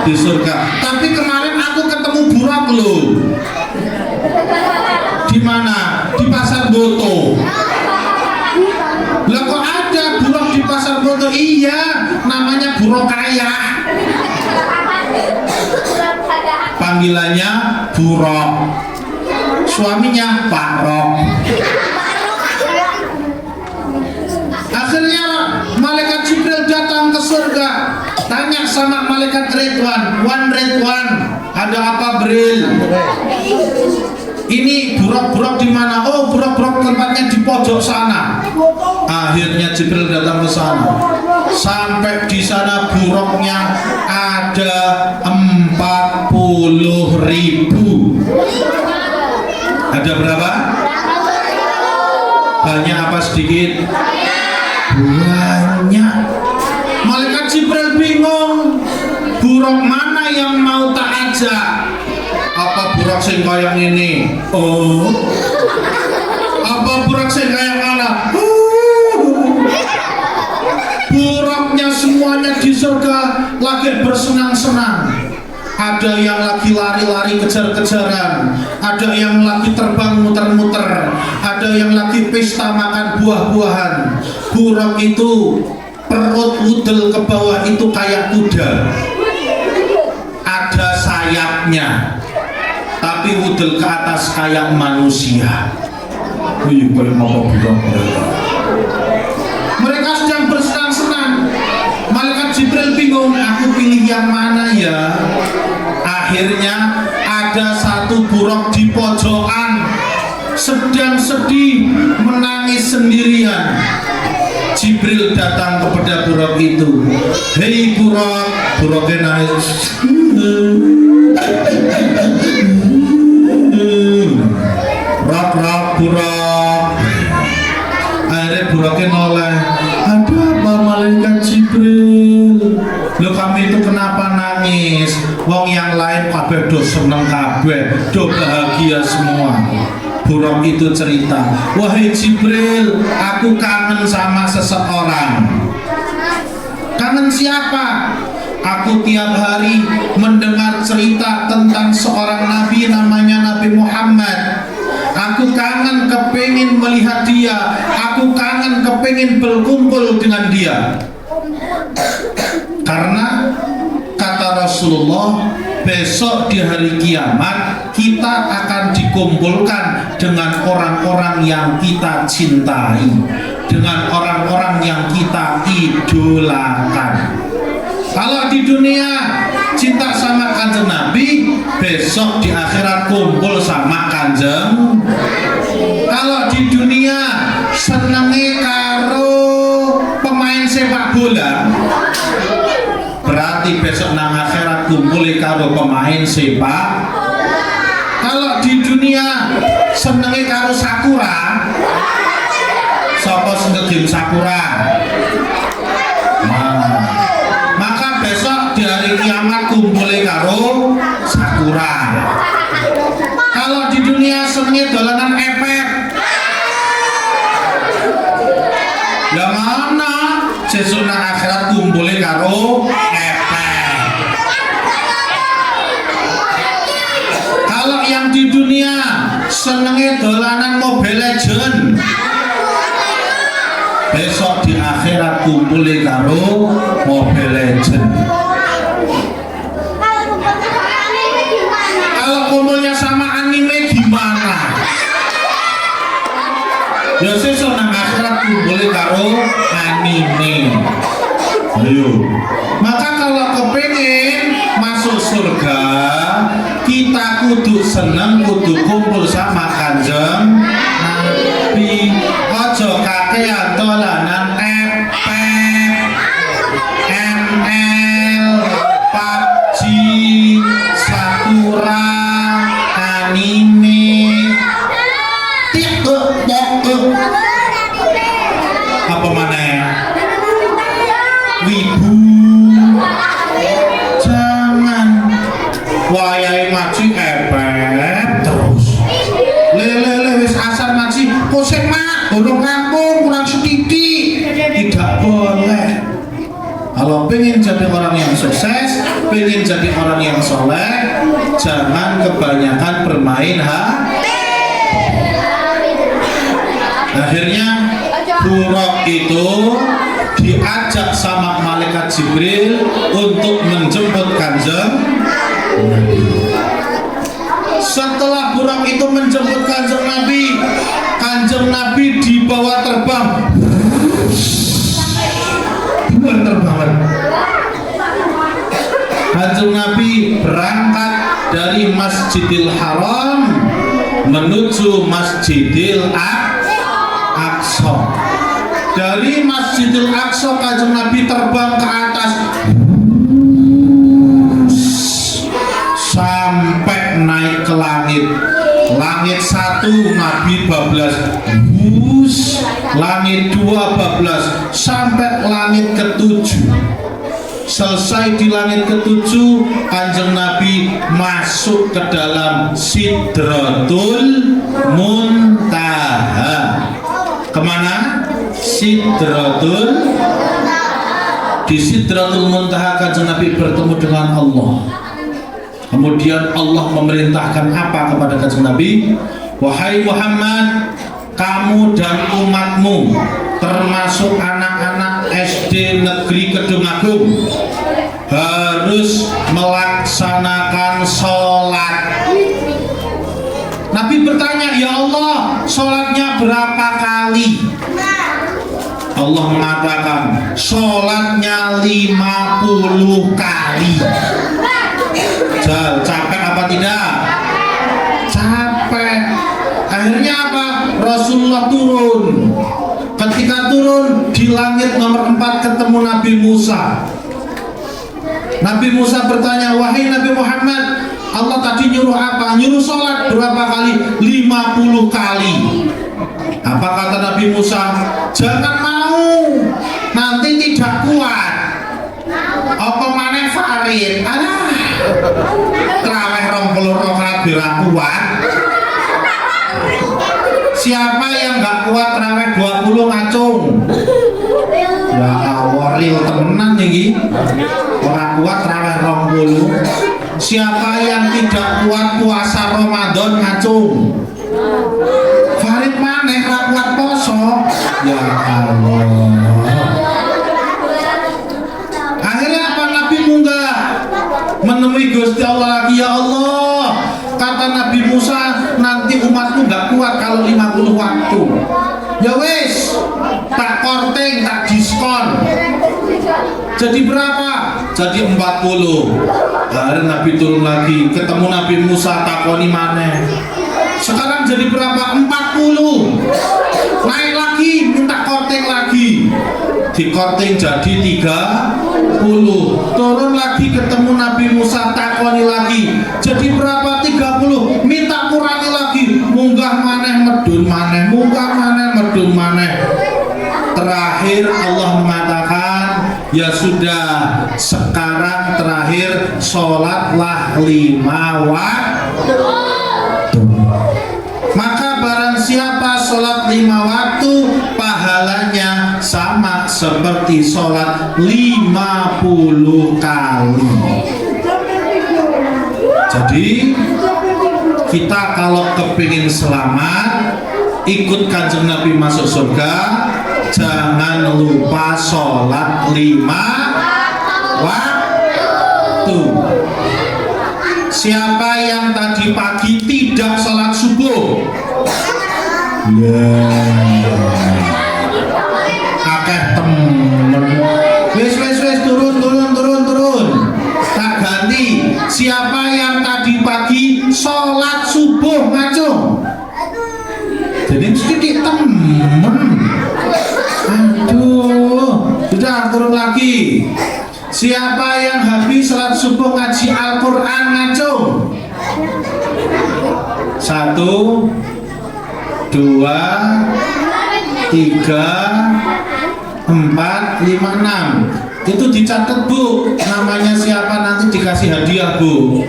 Di surga. Tapi kemarin aku ketemu buraq loh. Di mana? Di pasar Boto. Lah kok ada buraq di pasar Boto? Iya, namanya buraq kaya. Panggilannya Buraq. Suaminya Pak Rok. Akhirnya malaikat Jibril datang ke surga, tanya sama malaikat Ridwan, Ridwan, ada apa Bril? Ini buraq di mana? Oh, buraq tempatnya di pojok sana. Akhirnya Jibril datang ke sana. Sampai di sana buraqnya ada 40.000. Ada berapa? Banyak apa sedikit? Banyak. Malaikat Jibril bingung, buraq mana yang mau tak ajak? Apa buraq sing kaya ini? Oh. Apa buraq sing kaya mana? Buraqnya semuanya di surga lagi bersenang-senang. Ada yang lagi lari-lari kejar-kejaran, ada yang lagi terbang muter-muter, ada yang lagi pesta makan buah-buahan. Buraq itu perut wudel ke bawah itu kayak kuda, ada sayapnya, tapi wudel ke atas kayak manusia. Wih, boleh mau buraq mereka sedang bersenang-senang. Malaikat Jibril bingung, aku pilih yang mana ya? Akhirnya ada satu buraq di pojokan sedang sedih menangis sendirian. Jibril datang kepada buraq itu. Hei buraq, buraqnya nangis. Rak buraq. Akhirnya buraqnya noleh. Ada apa malaikat Jibril? Lo kami itu kenapa nangis? Wong yang lain kabeh do seneng kabeh, do bahagia semua. Buraq itu cerita, wahai Jibril, aku kangen sama seseorang. Kangen siapa? Aku tiap hari mendengar cerita tentang seorang nabi namanya Nabi Muhammad. Aku kangen kepingin melihat dia. Aku kangen kepingin berkumpul dengan dia. Karena kata Rasulullah, besok di hari kiamat kita akan dikumpulkan dengan orang-orang yang kita cintai, dengan orang-orang yang kita idolakan. Kalau di dunia cinta sama kanjeng Nabi, besok di akhirat kumpul sama kanjeng. Kalau di dunia senenge karo pemain sepak bola, berarti besok nang akhirat kumpul karo pemain sepak. Kalau di dunia senenge karo Sakura, sapa sing ngegame Sakura? Maka besok di hari kiamat kumpul karo Sakura. Kalau di dunia senenge dolanan efek, lah mana sesuk nang akhirat kumpul karo efek. Kalau yang di dunia senenge dolanan Mobile Legend, besok di akhirat kumpul karo Mobile Legend. Kalau kumpulnya sama anime gimana? Ya sesuk nang akhirat kumpul karo anime. Ayo. Maka kalau kepingin masuk surga, kita kudu seneng, kudu kumpul sama Kanjeng Nabi. Ojo kakean dolanan epek, ML, PUBG, Sakura, anime, TikTok, apa mana ya? Wibu. Jangan wayai ngaji epek terus. Lele wis asar ngaji, kok sing mak durung rampung kurang sedikit. Tidak boleh. Kalau pengen jadi orang yang sukses, pengen jadi orang yang soleh, jangan kebanyakan bermain Akhirnya Buraq itu diajak sama malaikat Jibril untuk menjemput Kanjeng Nabi. Setelah Buraq itu menjemput Kanjeng Nabi dibawa terbang. Terbang. Kanjeng Nabi berangkat dari Masjidil Haram menuju Masjidil Aqsa. Dari Masjidil Aqsa Kanjeng Nabi terbang ke atas sampai naik ke langit. Langit 1 Nabi bablas, langit 2 bablas, sampai langit ke-7. Selesai di langit ke-7, Kanjeng Nabi masuk ke dalam Sidratul Muntaha. Kemana? Di Sidratul Muntaha Kanjeng Nabi bertemu dengan Allah. Kemudian Allah memerintahkan apa kepada Kanjeng Nabi? Wahai Muhammad, kamu dan umatmu, termasuk anak-anak SD Negeri Kedung Agung, harus melaksanakan sholat. Nabi bertanya, ya Allah, sholatnya berapa kali? Allah mengatakan, sholatnya 50 kali. Capek apa tidak? Capek. Akhirnya apa? Rasulullah turun. Ketika turun di langit nomor 4 ketemu Nabi Musa. Nabi Musa bertanya, wahai Nabi Muhammad, Allah tadi nyuruh apa? Nyuruh sholat berapa kali? 50 kali. Apa kata Nabi Musa? Jangan mau, nanti tidak kuat. Apa maneh farid? Traweh 20 rakaat bira kuat. Siapa yang nggak kuat traweh 20 ngacung? Ya Allah, real temenan nih. Orang kuat traweh 20. Siapa yang tidak kuat puasa Ramadan ngacung? Farid maneh ra kuat poso. Ya Allah. Akhirnya apa? Nabi munggah menemui Gusti Allah lagi. Ya Allah, kata Nabi Musa, nanti umatku nggak kuat kalau 50 waktu. Ya wis, tak korting, tak diskon. Jadi berapa? Jadi 40. Akhirnya Nabi turun lagi, ketemu Nabi Musa, takoni maneh. Sekarang jadi berapa? 40. Naik lagi, minta korting lagi. Di korting jadi 30. Turun lagi ketemu Nabi Musa, takoni lagi. Jadi berapa? 30. Minta kurangi lagi. Munggah maneh, medun maneh, munggah maneh, medun maneh. Terakhir Allah mengatakan, ya sudah, sekarang terakhir sholatlah 5 waktu. Maka barang siapa sholat 5 waktu, pahalanya sama seperti sholat 50 kali. Jadi kita kalau kepingin selamat, ikut Kanjeng Nabi masuk surga, jangan lupa sholat 5 waktu. Siapa yang tadi pagi tidak sholat subuh? Ya, akeh temen. Wis ngacung. Jadi sedikit temen. Aduh, sudah turun lagi. Siapa yang habis salat subuh ngaji Al-Quran ngacung? 1, 2, 3, 4, 5, 6. Itu dicatat Bu, namanya siapa nanti dikasih hadiah Bu.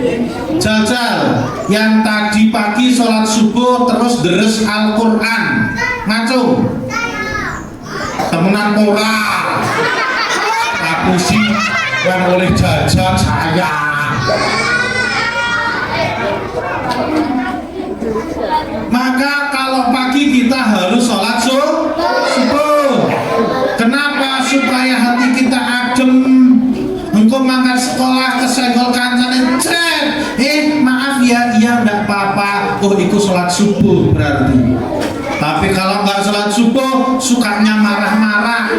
Jajal, yang tadi pagi sholat subuh terus deres Al-Quran ngacung. Temenan pora. Aku sih yang boleh jajan saya. Maka kalau pagi kita harus sholat subuh. Kenapa? Supaya hati kita adem. Engkau makan sekolah kesenggol kancane cret. Maaf ya, iya enggak apa-apa. Oh, itu sholat subuh berarti. Tapi kalau enggak sholat subuh, sukanya marah-marah.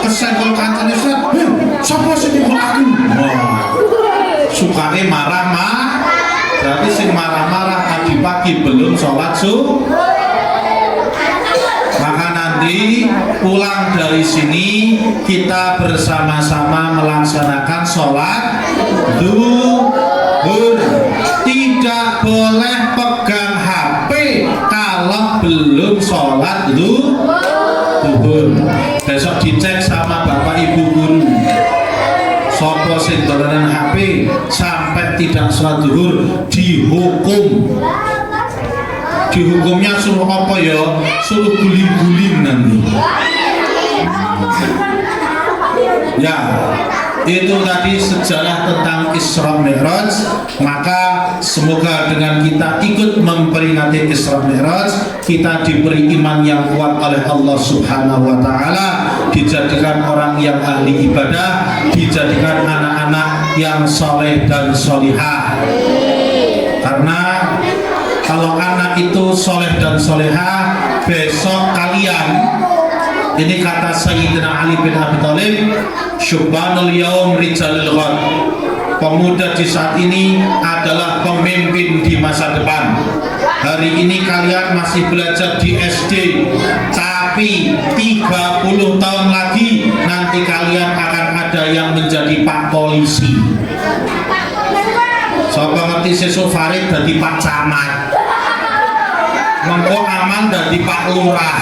Kesenggol kancane cret. Sopo sing aku? Wah. Sukanya marah-marah. Berarti sing marah-marah tadi pagi belum sholat subuh. Maka nanti pulang dari sini kita bersama-sama melaksanakan sholat zuhur. Tidak boleh pegang HP kalau belum sholat zuhur. Besok dicek sama bapak ibu guru. Sopo sing dolanan HP sampai tidak sholat zuhur dihukum. Dihukumnya suruh apa ya? Suruh guling-guling nanti. Ya, itu tadi sejarah tentang Isra Mi'raj. Maka semoga dengan kita ikut memperingati Isra Mi'raj, kita diberi iman yang kuat oleh Allah Subhanahu wa Ta'ala, dijadikan orang yang ahli ibadah, dijadikan anak-anak yang soleh dan solihah. Karena kalau anak itu soleh dan solehah, besok kalian, ini kata Sayyidina Ali bin Abi Thalib, syubbanul yaum rijalul ghad. Pemuda di saat ini adalah pemimpin di masa depan. Hari ini kalian masih belajar di SD, tapi 30 tahun lagi nanti kalian akan ada yang menjadi Pak Polisi. Sopo ngerti sesuk Farid dadi Pak Camat. Mengko Aman dadi Pak Lurah.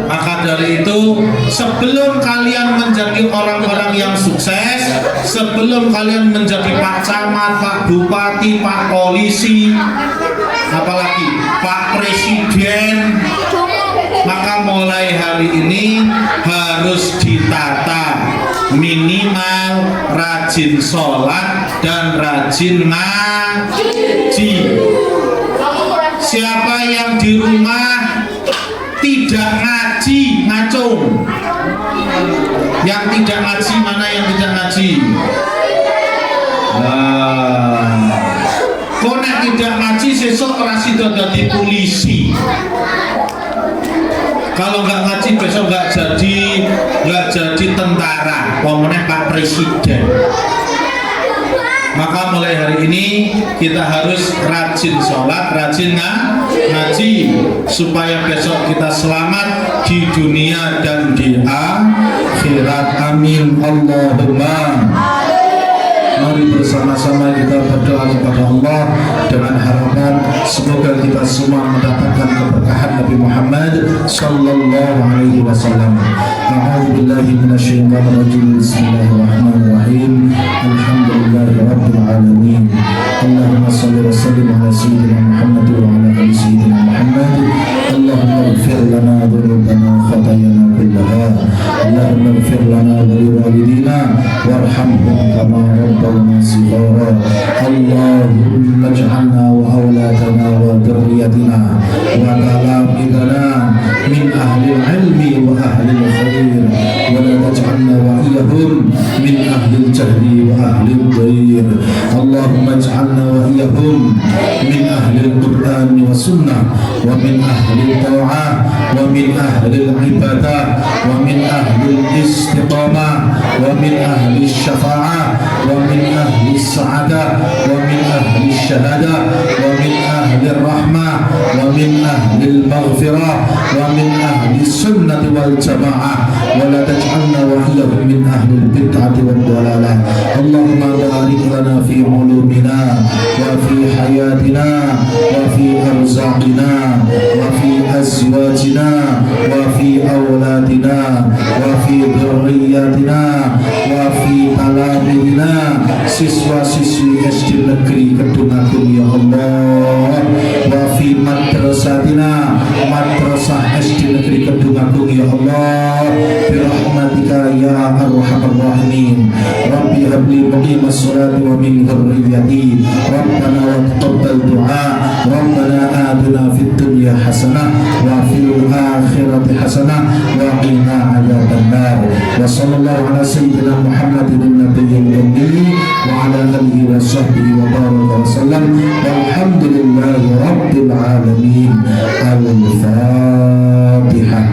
Maka dari itu, sebelum kalian menjadi orang-orang yang sukses, sebelum kalian menjadi Pak Camat, Pak Bupati, Pak Polisi, apalagi Pak Presiden, maka mulai hari ini harus ditata. Minimal rajin sholat dan rajin ngaji. Siapa yang di rumah tidak ngaji, ngacung. Yang tidak ngaji, mana yang tidak ngaji? Kok nek tidak ngaji sesuk ora sida dadi polisi. Kalau nggak ngaji besok nggak jadi tentara, pemenang Pak Presiden. Maka mulai hari ini kita harus rajin sholat, rajin ngaji, supaya besok kita selamat di dunia dan di akhirat. Amin Allahumma. Mari bersama-sama kita berdoa kepada Allah dengan harapan semoga kita semua mendapatkan keberkahan Nabi Muhammad sallallahu alaihi wasallam. A'udzubillahi minasyaitonir rajim. Bismillahirrahmanirrahim. Alhamdulillahirabbil alamin. Allahumma shalli wa sallim ala sayyidina Muhammad wa ala ali sayyidina Muhammad. Allahumma ighfir lana dhunubana wa khatayana kullaha. Allahumma ighfir lana wa liwalidina warhamhum kama rabbawna shighara. Allahumma ij'alna wa awladana wa dhurriyyatina wa talamidana min ahli al-ilmi wa ahli al-khair wa la taj'alna wa iyyahum min ahli al-jahli wa ahli al-dhayr. Allahumma ij'al اجعلنا وإياهم من أهل القرآن والسنة ومن أهل الطاعة ومن أهل العبادة ومن أهل الاستقامة ومن أهل الشفاعة ومن أهل السعادة ومن أهل الشهادة ومن أهل الرحمة ومن أهل المغفرة ومن أهل السنة والجماعة ولا تجعلنا وإياهم من أهل البدعة والضلالة. اللهم بارك لنا في علومنا وفي حياتنا وفي أرزاقنا وفي أزواجنا وفي أولادنا وفي ذرياتنا وفي تلاميذنا siswa-siswi SD Negeri Kedung'agung ya Allah, wa fi madrasatina madrasah SD Negeri Kedung'agung ya Allah, bi rahmatika ya arhamar rahimin. Rabbi habli muqimas sholati wa min dhurriyyati rabbana wa taqabbal du'a rabbana atina fid dunya hasanah wa fil akhirati hasanah wa qina adzabannar. Wa sallallahu ala sayyidina Muhammadin nabiyil ummi wa ala alihi wa sahbihi wa baraka wa sallam walhamdulillahi rabbil alamin. Al-Fatihah.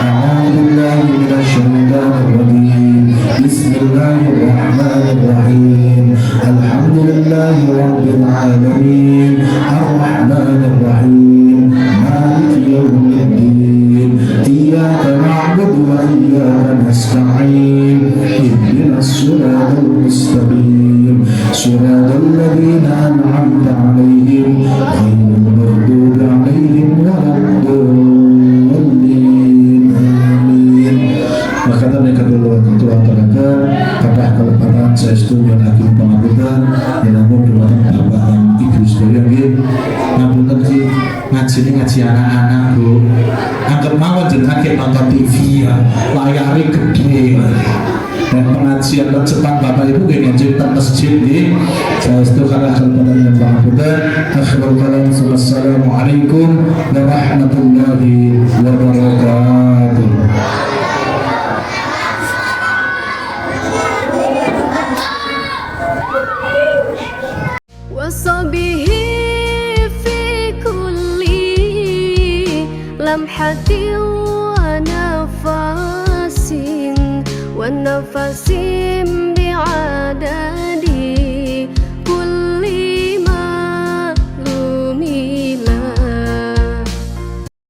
A'udzu billahi minasy syaithanir rajim. Bismillahirrahmanirrahim. Alhamdulillahi rabbil alamin. Ar-Rahmanir Rahim. Maliki yaumiddin. Iyyaka na'budu wa iyyaka nasta'in. Ihdinas siratal mustaqim. Siratal ladzina an'amta 'alaihim ghairil maghdubi 'alaihim waladdallin. Amin. Makatan yang kedua aturaken kathah kalepatan saestu nyuwun pangapunten dinamun dumateng Bapak lan Ibu sedaya nggih. Ngapunten Ki, ngaji anak-anak Bu. Anggap mawon jenengan nonton TV ya, layare gede. Dan pengajian lanjutan Bapak Ibu nggih ngaji teng masjid nggih. Saestu kathah kalepatan yang pangapunten. Akhirul kalam wassalamualaikum warahmatullahi wabarakatuh. وصبه في كل لمحة ونفس بعدد